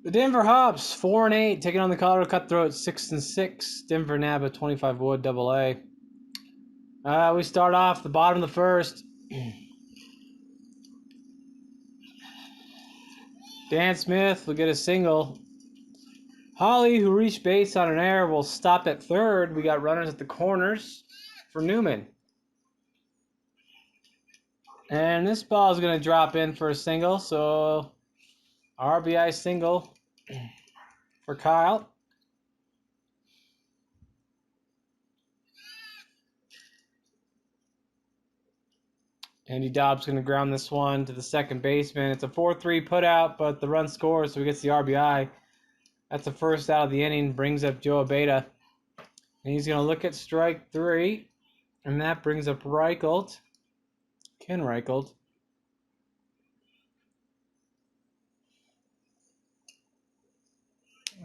The Denver Hops 4-8 taking on the Colorado Cutthroats 6-6. Denver NABA 25 wood AA. We start off the bottom of the first. Dan Smith will get a single. Holly, who reached base on an error, will stop at third. We got runners at the corners for Newman. And this ball is going to drop in for a single, so RBI single for Kyle. Andy Dobbs going to ground this one to the second baseman. It's a 4-3 putout, but the run scores, so he gets the RBI. That's the first out of the inning, brings up Joe Abeda. And he's going to look at strike three, and that brings up Reichelt. Ken Reichelt.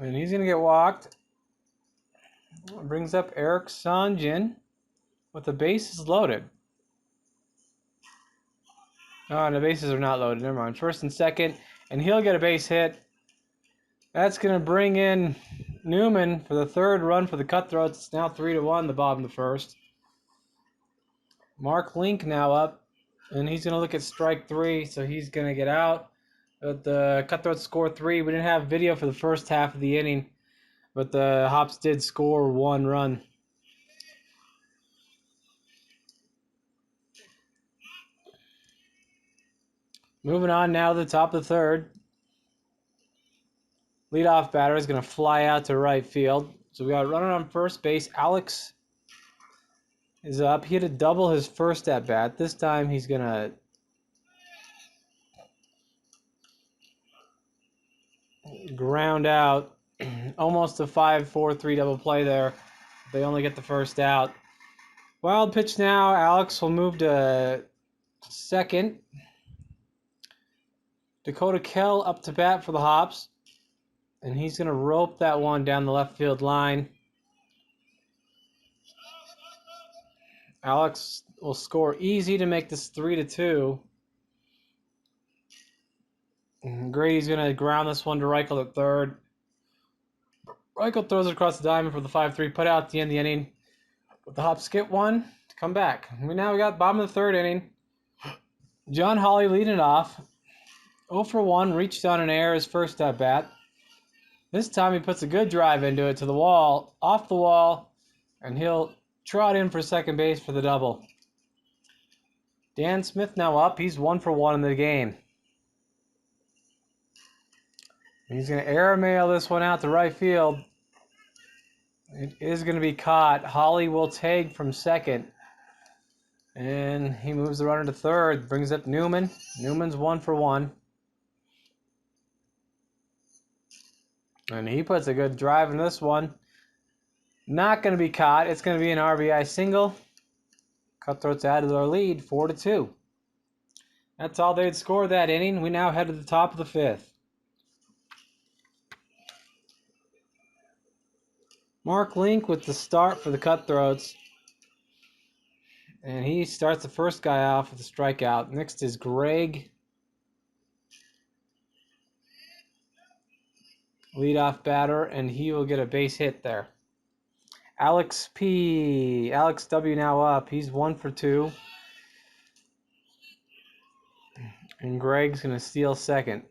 And he's going to get walked. Brings up Eric Sanjin with the bases loaded. Oh, and the bases are not loaded. Never mind. First and second, and he'll get a base hit. That's going to bring in Newman for the third run for the Cutthroats. It's now 3-1, the bottom of the first. Mark Link now up, and he's going to look at strike three, so he's going to get out. But the Cutthroats score 3. We didn't have video for the first half of the inning, but the Hops did score 1 run. Moving on now to the top of the third. Leadoff batter is going to fly out to right field. So we got a runner on first base. Alex is up. He had to double his first at bat. This time he's going to ground out. Almost a 5-4-3 double play there. They only get the first out. Wild pitch now. Alex will move to second. Dakota Kell up to bat for the Hops. And he's going to rope that one down the left field line. Alex will score easy to make this 3-2. And Grady's going to ground this one to Reichelt at third. Reichelt throws it across the diamond for the 5-3 putout at the end of the inning. But the Hops get one to come back. We got bottom of the third inning. John Holly leading it off. 0 for 1, reached on an error his first at bat. This time he puts a good drive into it to the wall, off the wall, and he'll trot in for second base for the double. Dan Smith now up. He's 1 for 1 in the game. He's going to airmail this one out to right field. It is going to be caught. Holly will tag from second. And he moves the runner to third. Brings up Newman. Newman's 1 for 1. And he puts a good drive in this one. Not going to be caught. It's going to be an RBI single. Cutthroats added their lead 4-2. That's all they'd score that inning. We now head to the top of the fifth. Mark Link with the start for the Cutthroats. And he starts the first guy off with a strikeout. Next is Greg. Leadoff batter, and he will get a base hit there. Alex W now up. He's 1 for 2. And Greg's going to steal second.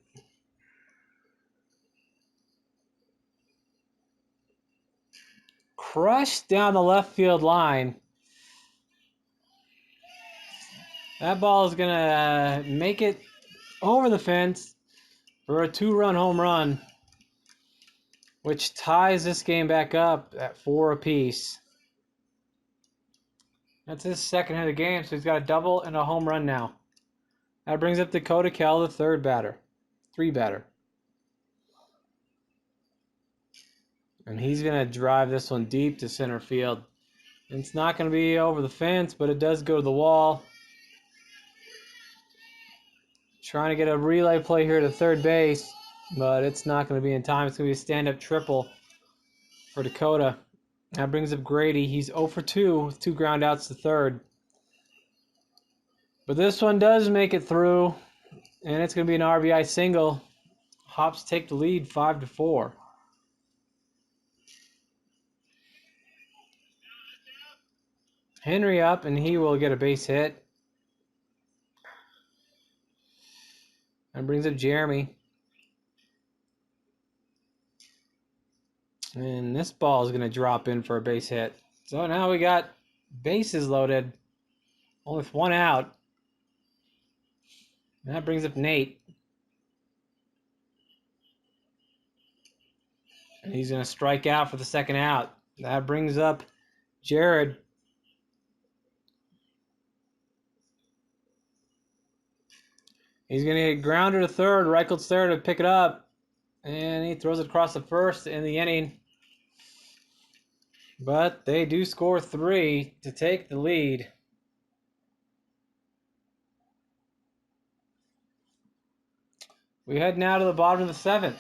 Crushed down the left field line. That ball is going to make it over the fence for a 2-run home run, which ties this game back up at 4 apiece. That's his second hit of the game, so he's got a double and a home run now. That brings up Dakota Kell, the third batter. 3 batter. And he's going to drive this one deep to center field. It's not going to be over the fence, but it does go to the wall. Trying to get a relay play here to third base, but it's not going to be in time. It's going to be a stand-up triple for Dakota. That brings up Grady. He's 0 for 2 with 2 ground outs to third. But this one does make it through, and it's going to be an RBI single. Hops take the lead 5-4. Henry up, and he will get a base hit. That brings up Jeremy. And this ball is going to drop in for a base hit. So now we got bases loaded, only with one out. And that brings up Nate. And he's going to strike out for the second out. That brings up Jared. He's going to get grounded to third. Reichelt's there to pick it up. And he throws it across the first in the inning. But they do score 3 to take the lead. We head now to the bottom of the 7th.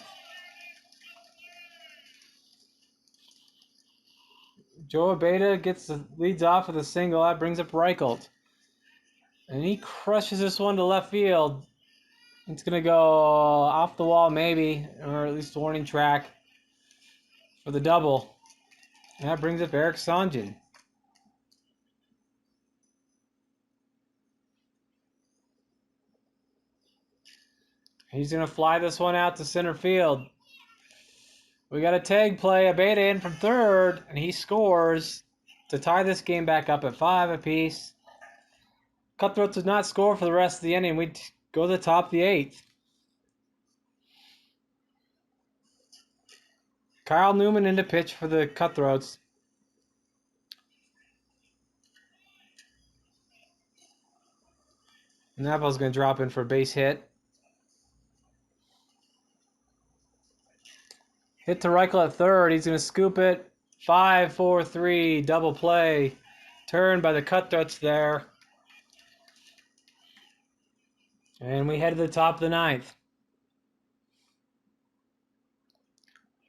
Joe Abeda leads off with a single. That brings up Reichelt. And he crushes this one to left field. It's going to go off the wall maybe, or at least warning track for the double. And that brings up Eric Sanjin. He's going to fly this one out to center field. We got a tag play. Abeda in from third, and he scores to tie this game back up at 5 apiece. Cutthroats did not score for the rest of the inning. We go to the top of the 8th. Kyle Newman in to pitch for the Cutthroats. And that ball's going to drop in for a base hit. Hit to Reichelt at third. He's going to scoop it. 5-4-3 double play. Turned by the Cutthroats there. And we head to the top of the 9th.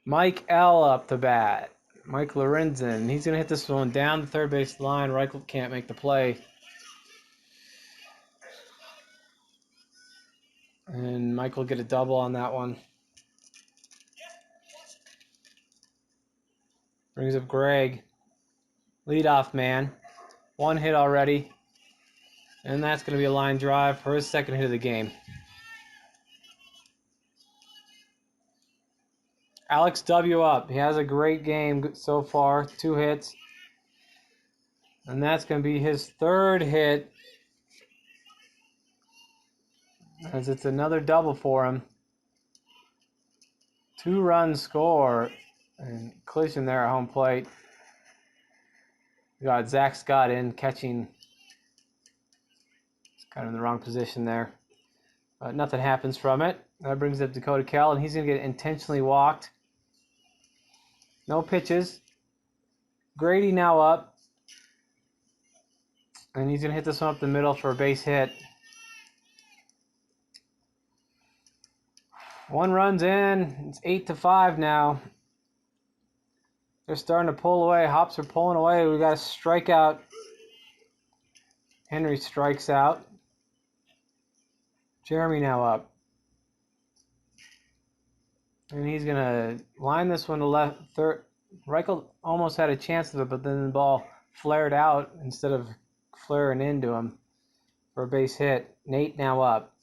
Mike L. up to bat. Mike Lorenzen. He's going to hit this one down the third base line. Reichelt can't make the play. And Mike will get a double on that one. Brings up Greg. Leadoff man. 1 hit already. And that's going to be a line drive for his second hit of the game. Alex W. up. He has a great game so far. 2 hits. And that's going to be his third hit. As it's another double for him. 2-run score. And collision there at home plate. We got Zach Scott in catching. It's kind of in the wrong position there. But nothing happens from it. That brings up Dakota Kell, and he's going to get intentionally walked. No pitches. Grady now up. And he's going to hit this one up the middle for a base hit. 1 run's in. It's 8-5 now. They're starting to pull away. Hops are pulling away. We got a strikeout. Henry strikes out. Jeremy now up. And he's going to line this one to left. Third. Reichelt almost had a chance of it, but then the ball flared out instead of flaring into him for a base hit. Nate now up.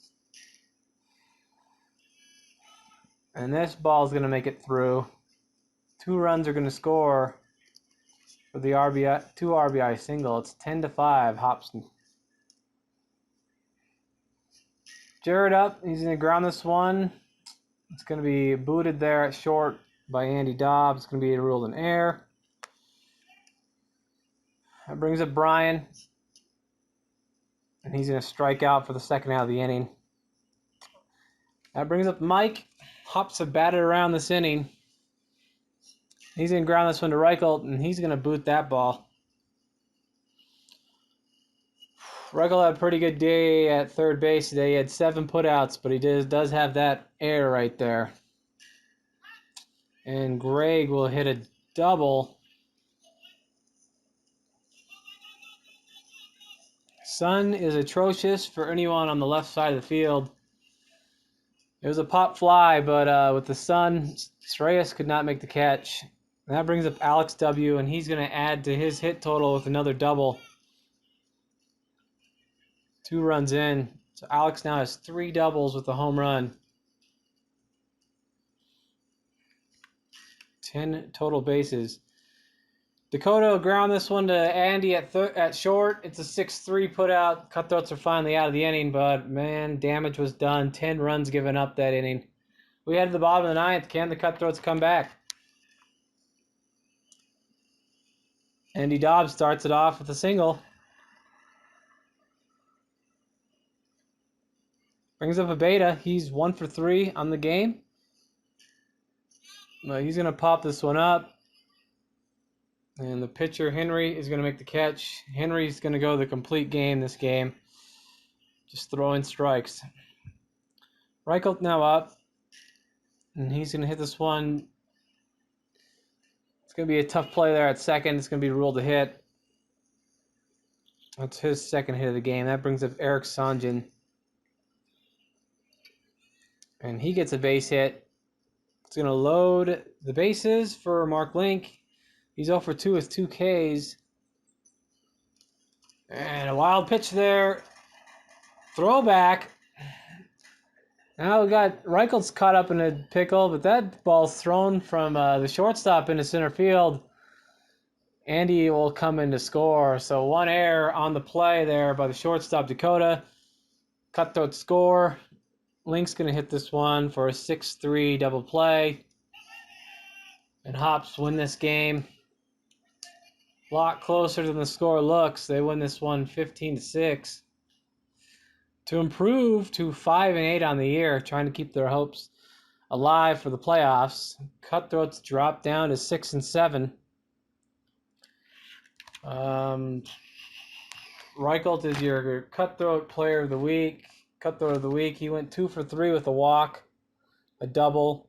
And this ball is going to make it through. 2 runs are going to score for the RBI, 2 RBI single. It's 10-5, Hobson. Jared up. He's going to ground this one. It's going to be booted there at short by Andy Dobbs. It's going to be ruled in air. That brings up Brian. And he's going to strike out for the second out of the inning. That brings up Mike. Hops have batted around this inning. He's going to ground this one to Reichelt, and he's going to boot that ball. Reichelt had a pretty good day at third base today. He had 7 putouts, but he does have that air right there. And Greg will hit a double. Sun is atrocious for anyone on the left side of the field. It was a pop fly, but with the sun, Shreyas could not make the catch. And that brings up Alex W., and he's going to add to his hit total with another double. 2 runs in. So Alex now has 3 doubles with a home run. 10 total bases. Dakota will ground this one to Andy at short. It's a 6-3 put out. Cutthroats are finally out of the inning, but man, damage was done. 10 runs given up that inning. We head to the bottom of the 9th. Can the Cutthroats come back? Andy Dobbs starts it off with a single. Brings up a beta. He's 1 for 3 on the game. But he's going to pop this one up. And the pitcher, Henry, is going to make the catch. Henry's going to go the complete game this game. Just throwing strikes. Reichelt now up. And he's going to hit this one. It's going to be a tough play there at second. It's going to be ruled a hit. That's his second hit of the game. That brings up Eric Sanjin. And he gets a base hit. It's going to load the bases for Mark Link. He's 0 for 2 with 2 Ks. And a wild pitch there. Throwback. Now we got Reichelt's caught up in a pickle, but that ball's thrown from the shortstop into center field. Andy will come in to score. So 1 error on the play there by the shortstop, Dakota. Cutthroat score. Link's going to hit this one for a 6-3 double play. And Hops win this game. A lot closer than the score looks. They win this one 15-6. To improve to 5-8 on the year, trying to keep their hopes alive for the playoffs. Cutthroats drop down to 6-7. Reichelt is your Cutthroat Player of the Week. Cutthroat of the Week. He went 2 for 3 with a walk, a double.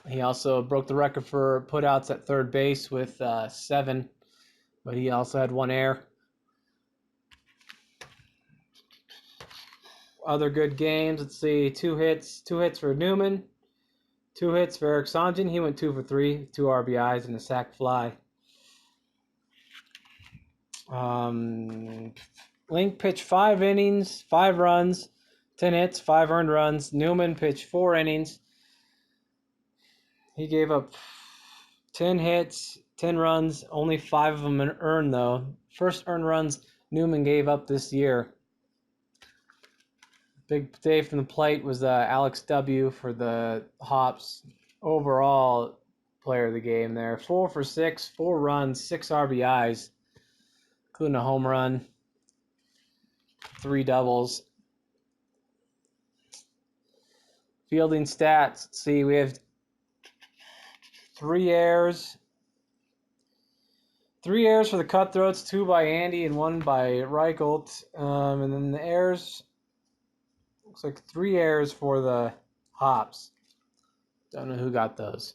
He also broke the record for putouts at third base with 7, but he also had 1 error. Other good games, let's see, 2 hits for Newman, 2 hits for Eric Sanjin. He went 2 for 3, 2 RBIs and a sac fly. Link pitched 5 innings, 5 runs, 10 hits, 5 earned runs. Newman pitched 4 innings. He gave up 10 hits, 10 runs, only 5 of them earned though. First earned runs Newman gave up this year. Big day from the plate was Alex W. for the Hops. Overall player of the game there. 4 for 6, 4 runs, 6 RBIs, including a home run, 3 doubles. Fielding stats. Let's see, we have 3 errors. 3 errors for the Cutthroats, 2 by Andy and 1 by Reichelt. And then the errors, looks like 3 errors for the Hops. Don't know who got those.